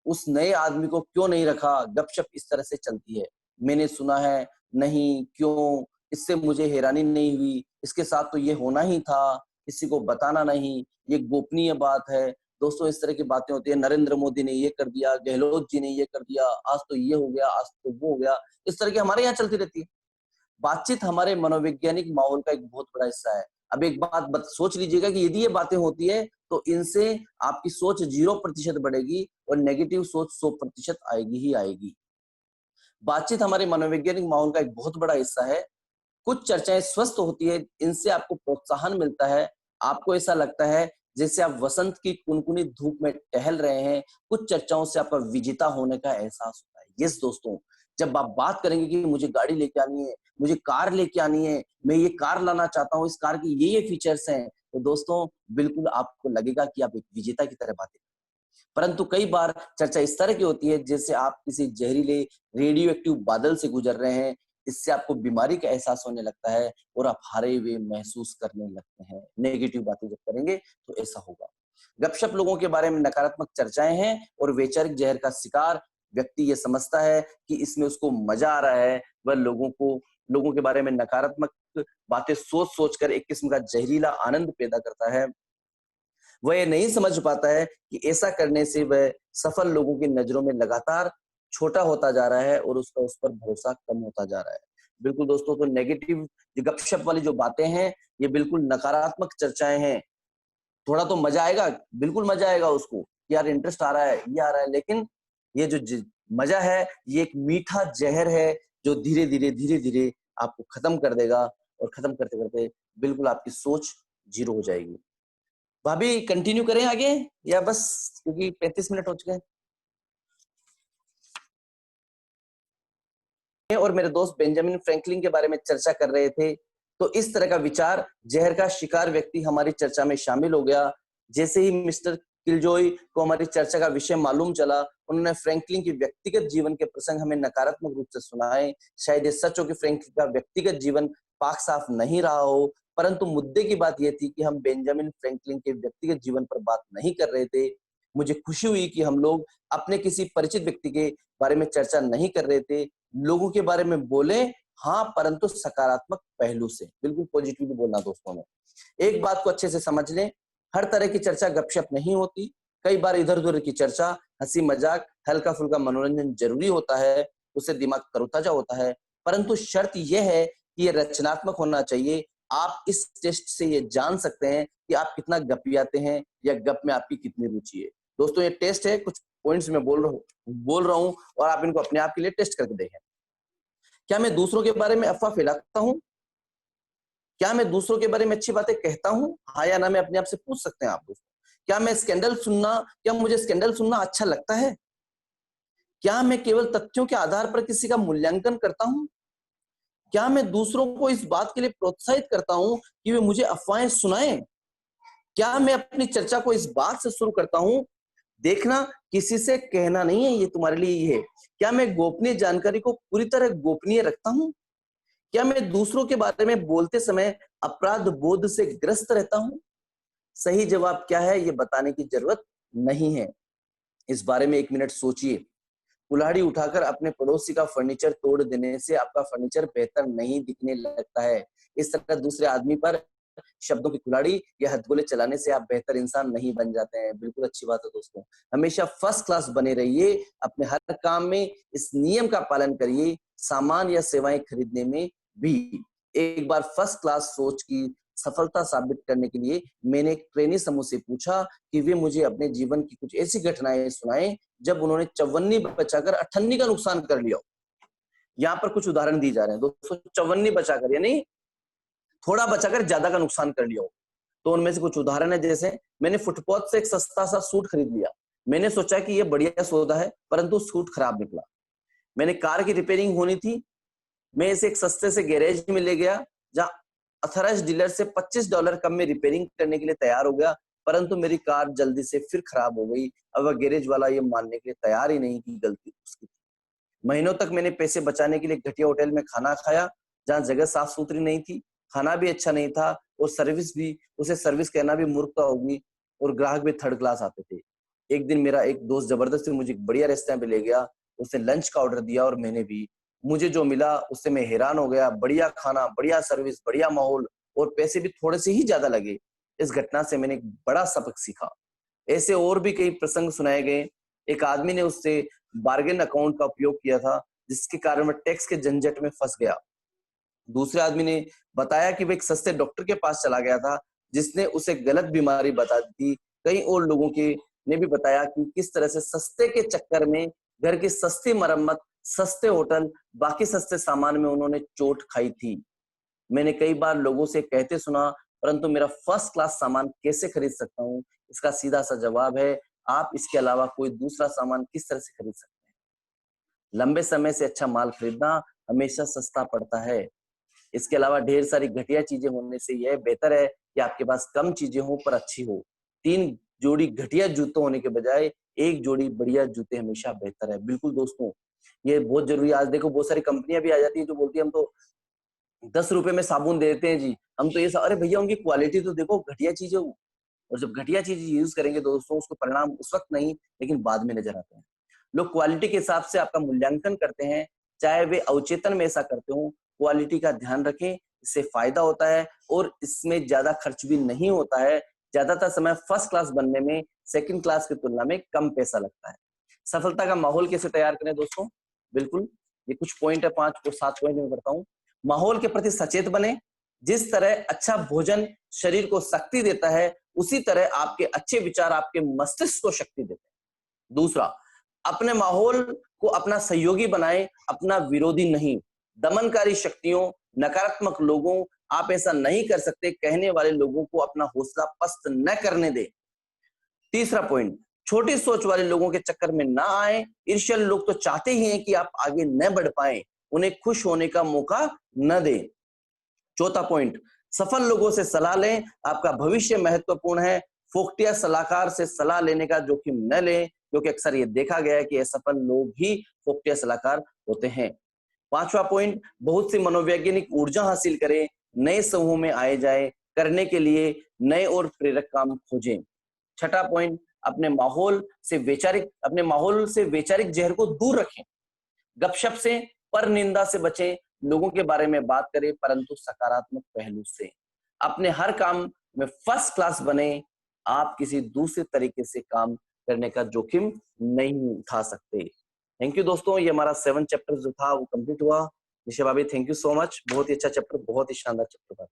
Speaker 1: उस नए आदमी को क्यों नहीं रखा, गपशप इस तरह से चलती है। मैंने सुना है, नहीं, क्यों, इससे मुझे हैरानी नहीं हुई, इसके साथ तो ये होना ही था, किसी को बताना नहीं, ये गोपनीय बात है। दोस्तों इस तरह की बातें होती है, नरेंद्र मोदी ने ये कर दिया, गहलोत जी ने ये कर दिया, आज तो ये हो गया, आज तो वो हो गया, इस तरह की हमारे यहाँ चलती रहती है। बातचीत हमारे मनोवैज्ञानिक माहौल का एक बहुत बड़ा हिस्सा है। अब एक बात सोच लीजिएगा कि यदि ये बातें होती है तो इनसे आपकी सोच 0% बढ़ेगी और नेगेटिव सोच 100% आएगी ही आएगी। बातचीत हमारे मनोवैज्ञानिक माहौल का एक बहुत बड़ा हिस्सा है। कुछ चर्चाएं स्वस्थ होती है, इनसे आपको प्रोत्साहन मिलता है, आपको ऐसा लगता है जैसे आप वसंत की कुनकुनी धूप में टहल रहे हैं। कुछ चर्चाओं से आपका विजेता होने का एहसास होता है। यस दोस्तों, जब आप बात करेंगे कि मुझे गाड़ी लेके आनी है, मुझे कार लेके आनी है, मैं ये कार लाना चाहता हूँ, इस कार की ये फीचर्स हैं, तो दोस्तों बिल्कुल आपको लगेगा कि आप एक विजेता की तरह बातें। परंतु कई बार चर्चा इस तरह की होती है जैसे आप किसी जहरीले रेडियो एक्टिव बादल से गुजर रहे हैं। इससे आपको बीमारी का एहसास होने लगता है और आप हारे हुए महसूस करने लगते हैं। नेगेटिव बातें जब करेंगे तो ऐसा होगा। गपशप लोगों के बारे में नकारात्मक चर्चाएं हैं और वैचारिक जहर का शिकार व्यक्ति ये समझता है कि इसमें उसको मजा आ रहा है। वह लोगों के बारे में नकारात्मक बातें सोच सोचकर एक किस्म का जहरीला आनंद पैदा करता है। वह ये नहीं समझ पाता है कि ऐसा करने से वह सफल लोगों की नजरों में लगातार छोटा होता जा रहा है और उसका उस पर भरोसा कम होता जा रहा है। बिल्कुल दोस्तों, तो नेगेटिव गपशप वाली जो बातें हैं, ये बिल्कुल नकारात्मक चर्चाएं हैं। थोड़ा तो मजा आएगा, बिल्कुल मजा आएगा उसको कि यार इंटरेस्ट आ रहा है, ये आ रहा है, लेकिन ये जो मजा है, ये एक मीठा जहर है जो धीरे धीरे आपको खत्म कर देगा और खत्म करते करते बिल्कुल आपकी सोच जीरो हो जाएगी। भाभी कंटिन्यू करें आगे या बस, क्योंकि 35 मिनट हो चुके हैं। और मेरे दोस्त बेंजामिन फ्रैंकलिन के बारे में चर्चा कर रहे थे, तो इस तरह का विचार जहर का शिकार व्यक्ति हमारी चर्चा में शामिल हो गया। जैसे ही मिस्टर किलजॉय को हमारी चर्चा का विषय मालूम चला, उन्होंने फ्रैंकलिन की व्यक्तिगत जीवन के प्रसंग हमें नकारात्मक रूप से सुनाए। शायद ये सच हो कि फ्रैंकलिन का व्यक्तिगत जीवन पाक साफ नहीं रहा हो, परंतु मुद्दे की बात यह थी कि हम बेंजामिन फ्रैंकलिन के व्यक्तिगत जीवन पर बात नहीं कर रहे थे। मुझे खुशी हुई कि हम लोग अपने किसी परिचित व्यक्ति के बारे में चर्चा नहीं कर रहे थे। लोगों के बारे में बोले, हाँ, परंतु सकारात्मक पहलू से, बिल्कुल पॉजिटिवली बोलना दोस्तों में। एक बात को अच्छे से समझ लें, हर तरह की चर्चा गपशप नहीं होती। कई बार इधर उधर की चर्चा, हंसी मजाक, हल्का फुल्का मनोरंजन जरूरी होता है, उससे दिमाग तरोताजा होता है। परंतु शर्त यह है कि ये रचनात्मक होना चाहिए। आप इस टेस्ट से ये जान सकते हैं कि आप कितना गपियाते हैं या गप में आपकी कितनी रुचि है। दोस्तों ये टेस्ट है, कुछ पॉइंट्स मैं बोल रहा हूं और आप इनको अपने आप के लिए टेस्ट करके देखें। क्या मैं दूसरों के बारे में अफवाह फैलाता हूं? क्या मैं दूसरों के बारे में अच्छी बातें कहता हूं? हाँ या ना में अपने आप से पूछ सकते हैं आप दोस्तों। क्या मुझे स्कैंडल सुनना अच्छा लगता है? क्या मैं केवल तथ्यों के आधार पर किसी का मूल्यांकन करता हूं? क्या मैं दूसरों को इस बात के लिए प्रोत्साहित करता हूं कि वे मुझे अफवाहें सुनाएं? क्या मैं अपनी चर्चा को इस बात से शुरू करता हूं, देखना किसी से कहना नहीं है, ये तुम्हारे लिए ये है। क्या मैं गोपनीय जानकारी को पूरी तरह गोपनीय रखता हूं? क्या मैं दूसरों के बारे में बोलते समय अपराध बोध से ग्रस्त रहता हूं? सही जवाब क्या है ये बताने की जरूरत नहीं है। इस बारे में 1 मिनट सोचिए। कुल्हाड़ी उठाकर अपने पड़ोसी का फर्नीचर तोड़ देने से आपका फर्नीचर बेहतर नहीं दिखने लगता है। इस तरह दूसरे आदमी पर शब्दों की कुल्हाड़ी या हथगोले चलाने से आप बेहतर इंसान नहीं बन जाते हैं। बिल्कुल अच्छी बात है दोस्तों। हमेशा फर्स्ट क्लास बने रहिए अपने हर काम में। इस नियम का पालन करिए, सामान या सेवाएं खरीदने में भी। एक बार फर्स्ट क्लास सोच की सफलता साबित करने के लिए मैंने एक ट्रेनी समूह से पूछा कि वे मुझे अपने जीवन की कुछ ऐसी घटनाएं सुनाएं जब उन्होंने चवन्नी बचाकर अठन्नी का नुकसान कर लिया। यहाँ पर कुछ उदाहरण दिए जा रहे हैं दोस्तों। चवन्नी बचाकर यानी थोड़ा बचाकर ज्यादा का नुकसान कर लिया हो। तो उनमें से कुछ उदाहरण है, जैसे मैंने फुटपाथ से एक सस्ता सा सूट खरीद लिया। मैंने सोचा कि ये बढ़िया सौदा है, परंतु सूट खराब निकला। मैंने कार की रिपेयरिंग होनी थी, मैं इसे एक सस्ते से गैरेज में ले गया जहां अथराइज्ड डीलर से $25 कम में रिपेयरिंग करने के लिए तैयार हो गया, परंतु मेरी कार जल्दी से फिर खराब हो गई। अब वह गैरेज वाला ये मानने के लिए तैयार ही नहीं कि गलती उसकी थी। महीनों तक मैंने पैसे बचाने के लिए घटिया होटल में खाना खाया जहां जगह साफ सुथरी नहीं थी, खाना भी अच्छा नहीं था और उसे सर्विस कहना भी मूर्खता होगी और ग्राहक भी थर्ड क्लास आते थे। एक दिन मेरा एक दोस्त जबरदस्ती मुझे एक बढ़िया रेस्टोरेंट पे ले गया, उसने लंच का ऑर्डर दिया और मैंने भी मुझे जो मिला उससे मैं हैरान हो गया। बढ़िया खाना, बढ़िया सर्विस, बढ़िया माहौल और पैसे भी थोड़े से ही ज्यादा लगे। इस घटना से मैंने एक बड़ा सबक सीखा। ऐसे और भी कई प्रसंग सुनाए गए। एक आदमी ने उससे बार्गेन अकाउंट का उपयोग किया था, जिसके कारण वह टैक्स के झंझट में फंस गया। दूसरे आदमी ने बताया कि वह एक सस्ते डॉक्टर के पास चला गया था, जिसने उसे गलत बीमारी बता दी थी। कई और लोगों के ने भी बताया कि किस तरह से सस्ते के चक्कर में घर की सस्ती मरम्मत, सस्ते होटल, बाकी सस्ते सामान में उन्होंने चोट खाई थी। मैंने कई बार लोगों से कहते सुना, परंतु मेरा फर्स्ट क्लास सामान कैसे खरीद सकता हूँ? इसका सीधा सा जवाब है, आप इसके अलावा कोई दूसरा सामान किस तरह से खरीद सकते हैं? लंबे समय से अच्छा माल खरीदना हमेशा सस्ता पड़ता है। इसके अलावा ढेर सारी घटिया चीजें होने से यह बेहतर है कि आपके पास कम चीजें हो पर अच्छी हो। 3 जोड़ी घटिया जूतों होने के बजाय 1 जोड़ी बढ़िया जूते हमेशा बेहतर है। बिल्कुल दोस्तों, ये बहुत जरूरी है। आज देखो बहुत सारी कंपनियां भी आ जाती है जो बोलती है हम तो 10 रुपए में साबुन देते हैं जी। हम तो ये अरे भैया उनकी क्वालिटी तो देखो, घटिया चीज है वो। और जब घटिया चीज यूज करेंगे दोस्तों, उसको परिणाम उस वक्त नहीं लेकिन बाद में नजर आते हैं। लोग क्वालिटी के हिसाब से आपका मूल्यांकन करते हैं, चाहे वे अवचेतन में ऐसा करते हो। क्वालिटी का ध्यान रखें, इससे फायदा होता है और इसमें ज्यादा खर्च भी नहीं होता है। ज्यादातर समय फर्स्ट क्लास बनने में सेकंड क्लास की तुलना में कम पैसा लगता है। सफलता का माहौल कैसे तैयार करें दोस्तों? बिल्कुल, ये कुछ पॉइंट है, 5 को 7 पॉइंट में करता हूँ। माहौल के प्रति सचेत बने। जिस तरह अच्छा भोजन शरीर को शक्ति देता है, उसी तरह आपके अच्छे विचार आपके मस्तिष्क को शक्ति देते हैं। दूसरा, अपने माहौल को अपना सहयोगी बनाएं, अपना विरोधी नहीं। दमनकारी शक्तियों, नकारात्मक लोगों, आप ऐसा नहीं कर सकते कहने वाले लोगों को अपना हौसला पस्त न करने दें। तीसरा पॉइंट, छोटी सोच वाले लोगों के चक्कर में ना आए। ईर्ष्यालु लोग तो चाहते ही हैं कि आप आगे न बढ़ पाए, उन्हें खुश होने का मौका न दें। चौथा पॉइंट, सफल लोगों से सलाह लें, आपका भविष्य महत्वपूर्ण है। फोकटिया सलाहकार से सलाह लेने का जोखिम न लें, क्योंकि अक्सर ये देखा गया है कि असफल लोग ही फोकटिया सलाहकार होते हैं। पांचवा पॉइंट, बहुत सी मनोवैज्ञानिक ऊर्जा हासिल करें, नए समूह में आए जाए, करने के लिए नए और प्रेरक काम खोजें। छठा पॉइंट, अपने माहौल से वैचारिक जहर को दूर रखें। गपशप से, पर निंदा से बचें। लोगों के बारे में बात करें परंतु सकारात्मक पहलू से। अपने हर काम में फर्स्ट क्लास बने। आप किसी दूसरे तरीके से काम करने का जोखिम नहीं उठा सकते। थैंक यू दोस्तों, ये हमारा 7 चैप्टर जो था वो कंप्लीट हुआ। निशा भाभी थैंक यू सो मच, बहुत ही अच्छा चैप्टर, बहुत ही शानदार चैप्टर था।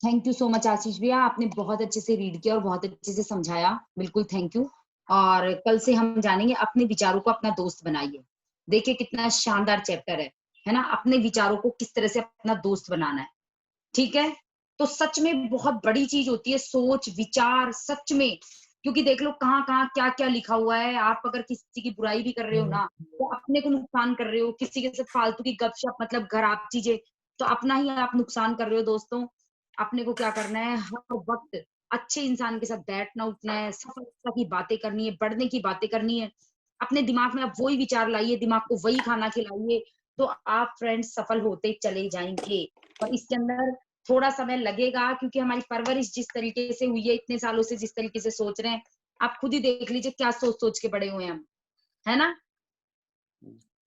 Speaker 2: थैंक यू सो मच आशीष भैया, आपने बहुत अच्छे से रीड किया और बहुत अच्छे से समझाया। बिल्कुल थैंक यू। और कल से हम जानेंगे अपने विचारों को अपना दोस्त बनाइए। देखिए कितना शानदार चैप्टर है ना। अपने विचारों को किस तरह से अपना दोस्त बनाना है, ठीक है। तो सच में बहुत बड़ी चीज होती है सोच विचार, सच में। क्योंकि देख लो कहाँ कहाँ क्या क्या लिखा हुआ है। आप अगर किसी की बुराई भी कर रहे हो ना, तो अपने को नुकसान कर रहे हो। किसी के साथ फालतू की गपशप, मतलब खराब चीजें, तो अपना ही आप नुकसान कर रहे हो दोस्तों। अपने को क्या करना है, हर वक्त अच्छे इंसान के साथ बैठना उठना है, सफलता की बातें करनी है, बढ़ने की बातें करनी है। अपने दिमाग में आप वही विचार लाइए, दिमाग को वही खाना खिलाइए, तो आप फ्रेंड्स सफल होते चले जाएंगे। और इसके अंदर थोड़ा समय लगेगा, क्योंकि हमारी परवरिश जिस तरीके से हुई है, इतने सालों से जिस तरीके से सोच रहे हैं, आप खुद ही देख लीजिए क्या सोच सोच के बड़े हुए हैं हम, है ना।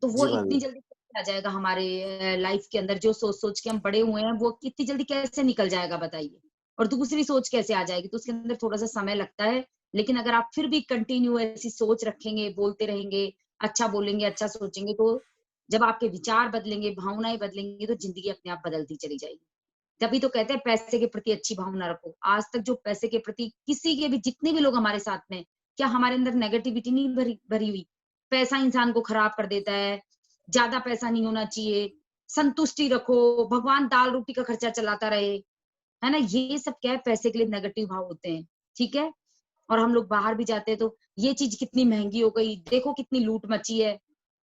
Speaker 2: तो वो
Speaker 1: जी
Speaker 2: इतनी
Speaker 1: भाभी।
Speaker 2: जल्दी कैसे आ जाएगा हमारे लाइफ के अंदर। जो सोच सोच के हम बड़े हुए हैं वो इतनी जल्दी कैसे निकल जाएगा बताइए। और दूसरी सोच कैसे आ जाएगी, तो उसके अंदर थोड़ा सा समय लगता है। लेकिन अगर आप फिर भी कंटिन्यू ऐसी सोच रखेंगे, बोलते रहेंगे, अच्छा बोलेंगे, अच्छा सोचेंगे, तो जब आपके विचार बदलेंगे, भावनाएं बदलेंगी, तो जिंदगी अपने आप बदलती चली जाएगी। तभी तो कहते हैं पैसे के प्रति अच्छी भावना रखो। आज तक जो पैसे के प्रति किसी के भी, जितने भी लोग हमारे साथ में, क्या हमारे अंदर नेगेटिविटी नहीं भरी भरी हुई। पैसा इंसान को खराब कर देता है, ज्यादा पैसा नहीं होना चाहिए, संतुष्टि रखो, भगवान दाल रोटी का खर्चा चलाता रहे, है ना। ये सब क्या है, पैसे के लिए नेगेटिव भाव होते हैं, ठीक है। और हम लोग बाहर भी जाते हैं तो ये चीज कितनी महंगी हो गई, देखो कितनी लूट मची है,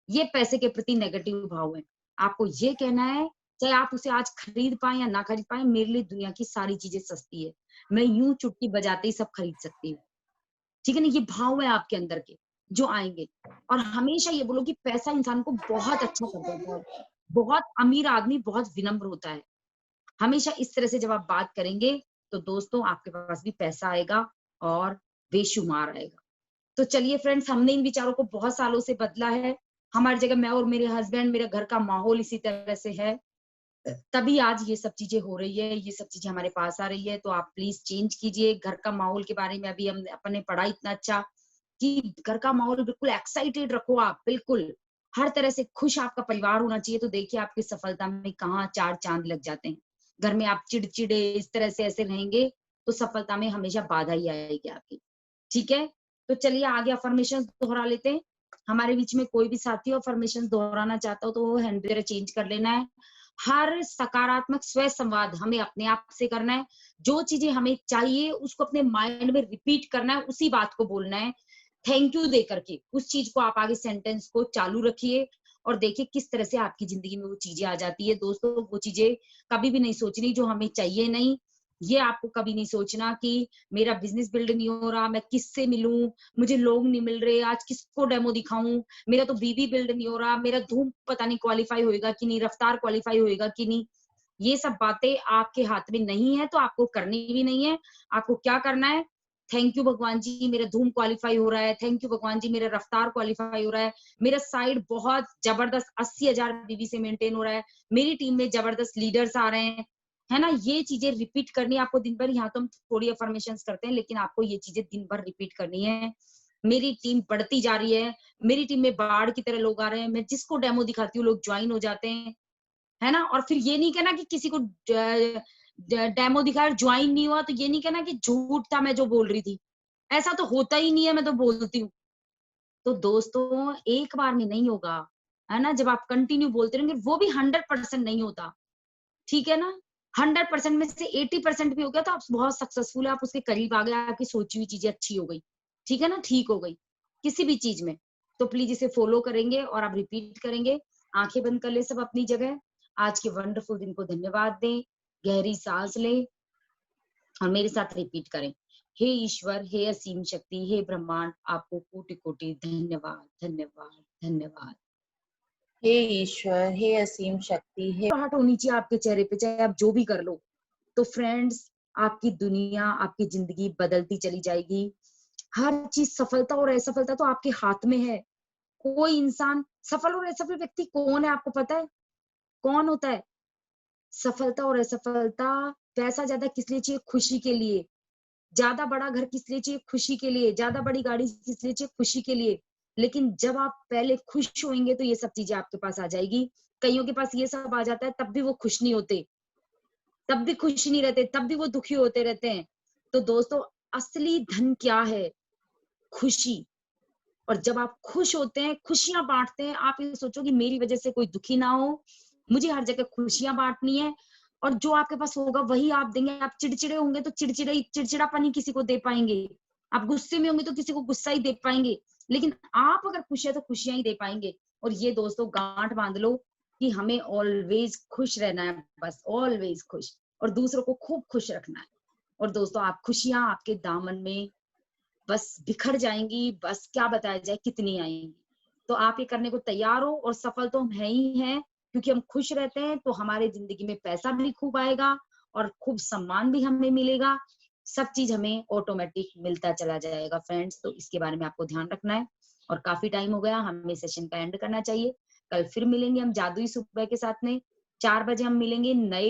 Speaker 2: ये पैसे के प्रति नेगेटिव भाव है। आपको ये कहना है, चाहे आप उसे आज खरीद पाए या ना खरीद पाए, मेरे लिए दुनिया की सारी चीजें सस्ती है, मैं यूं चुटकी बजाते ही सब खरीद सकती हूँ, ठीक है ना। ये भाव है आपके अंदर के जो आएंगे। और हमेशा ये बोलो कि पैसा इंसान को बहुत अच्छा कर देता है। बहुत अमीर आदमी बहुत विनम्र होता है। हमेशा इस तरह से जब आप बात करेंगे, तो दोस्तों आपके पास भी पैसा आएगा और बेशुमार आएगा। तो चलिए फ्रेंड्स, हमने इन विचारों को बहुत सालों से बदला है। हमारी जगह मैं और मेरे हस्बैंड, मेरे घर का माहौल इसी तरह से है, तभी आज ये सब चीजें हो रही है, ये सब चीजें हमारे पास आ रही है। तो आप प्लीज चेंज कीजिए घर का माहौल के बारे में। अभी हम अपने पढ़ा इतना अच्छा कि घर का माहौल बिल्कुल एक्साइटेड रखो आप, बिल्कुल हर तरह से खुश आपका परिवार होना चाहिए। तो देखिए आपकी सफलता में कहाँ 4 चांद लग जाते हैं। घर में आप चिड़चिड़े इस तरह से ऐसे रहेंगे तो सफलता में हमेशा बाधा ही आएगी आपकी। ठीक है? तो चलिए आगे अफर्मेशंस दोहरा लेते हैं। हमारे बीच में कोई भी साथी अफर्मेशंस दोहराना चाहता हो तो वो हैंड वगैरह चेंज कर लेना है। हर सकारात्मक स्व संवाद हमें अपने आप से करना है। जो चीजें हमें चाहिए उसको अपने माइंड में रिपीट करना है, उसी बात को बोलना है। थैंक यू दे करके उस चीज को आप आगे सेंटेंस को चालू रखिए और देखिए किस तरह से आपकी जिंदगी में वो चीजें आ जाती है। दोस्तों वो चीजें कभी भी नहीं सोचनी जो हमें चाहिए नहीं। ये आपको कभी नहीं सोचना कि मेरा बिजनेस बिल्ड नहीं हो रहा, मैं किससे मिलूं, मुझे लोग नहीं मिल रहे, आज किसको डेमो दिखाऊं, मेरा तो बीबी बिल्ड नहीं हो रहा, मेरा धूम पता नहीं क्वालिफाई होएगा कि नहीं, रफ्तार क्वालिफाई होएगा कि नहीं। ये सब बातें आपके हाथ में नहीं है तो आपको करनी भी नहीं है। आपको क्या करना है, थैंक यू भगवान जी मेरा धूम क्वालिफाई हो रहा है, थैंक यू भगवान जी मेरा रफ्तार क्वालिफाई हो रहा है, मेरा साइड बहुत जबरदस्त 80,000 बीबी से मेंटेन हो रहा है, मेरी टीम में जबरदस्त लीडर्स आ रहे हैं, है ना। ये चीजें रिपीट करनी है आपको दिन भर। यहाँ तो हम थोड़ी अफर्मेशंस करते हैं लेकिन आपको ये चीजें दिन भर रिपीट करनी है। मेरी टीम बढ़ती जा रही है, मेरी टीम में बाढ़ की तरह लोग आ रहे हैं, मैं जिसको डेमो दिखाती हूँ लोग ज्वाइन हो जाते हैं, है ना। और फिर ये नहीं कहना कि किसी को डेमो दिखाया ज्वाइन नहीं हुआ, तो ये नहीं कहना कि झूठ था मैं जो बोल रही थी, ऐसा तो होता ही नहीं है, मैं तो बोलती हूँ। तो दोस्तों एक बार में नहीं होगा, है ना। जब आप कंटिन्यू बोलते रहेंगे वो भी 100% नहीं होता, ठीक है ना। 100% में से 80% भी हो गया तो आप बहुत सक्सेसफुल है, आप उसके करीब आ गए, आपकी सोची हुई चीजें अच्छी हो गई, ठीक है ना, ठीक हो गई किसी भी चीज में। तो प्लीज इसे फॉलो करेंगे और आप रिपीट करेंगे। आंखें बंद कर ले सब अपनी जगह। आज के वंडरफुल दिन को धन्यवाद दें, गहरी सांस लें और मेरे साथ रिपीट करें। हे ईश्वर, हे असीम शक्ति, हे ब्रह्मांड, आपको कोटि कोटि धन्यवाद, धन्यवाद, धन्यवाद।
Speaker 3: हे ईश्वर, हे असीम शक्ति, हे
Speaker 2: मुस्कुराहट होनी चाहिए आपके चेहरे पे, चाहे आप जो भी कर लो। तो फ्रेंड्स आपकी दुनिया, आपकी जिंदगी बदलती चली जाएगी। हर चीज सफलता और असफलता तो आपके हाथ में है। कोई इंसान सफल और असफल व्यक्ति कौन है आपको पता है? कौन होता है? सफलता और असफलता पैसा ज्यादा किस लिए चाहिए? खुशी के लिए। ज्यादा बड़ा घर किस लिए चाहिए? खुशी के लिए। ज्यादा बड़ी गाड़ी किस लिए चाहिए? खुशी के लिए। लेकिन जब आप पहले खुश होंगे तो ये सब चीजें आपके पास आ जाएगी। कईयों के पास ये सब आ जाता है तब भी वो खुश नहीं होते, तब भी खुश नहीं रहते, तब भी वो दुखी होते रहते हैं। तो दोस्तों असली धन क्या है? खुशी। और जब आप खुश होते हैं, खुशियां बांटते हैं, आप ये सोचो कि मेरी वजह से कोई दुखी ना हो, मुझे हर जगह खुशियां बांटनी है और जो आपके पास होगा वही आप देंगे। आप चिड़चिड़े होंगे तो चिड़चिड़ापन ही किसी को दे पाएंगे, आप गुस्से में होंगे तो किसी को गुस्सा ही दे पाएंगे, लेकिन आप अगर खुश है तो खुशियां ही दे पाएंगे। और ये दोस्तों गांठ बांध लो कि हमें ऑलवेज खुश रहना है, बस ऑलवेज खुश, और दूसरों को खूब खुश रखना है। और दोस्तों आप खुशियां आपके दामन में बस बिखर जाएंगी, बस क्या बताया जाए कितनी आएंगी। तो आप ये करने को तैयार हो और सफल तो हम है ही हैं, क्योंकि हम खुश रहते हैं तो हमारे जिंदगी में पैसा भी खूब आएगा और खूब सम्मान भी हमें मिलेगा। सब चीज हमें ऑटोमेटिक मिलता चला जाएगा फ्रेंड्स। तो इसके बारे में आपको ध्यान रखना है। और काफी टाइम हो गया, हमें सेशन का एंड करना चाहिए। कल फिर मिलेंगे हम जादुई सुबह के साथ में। 4 बजे हम मिलेंगे नए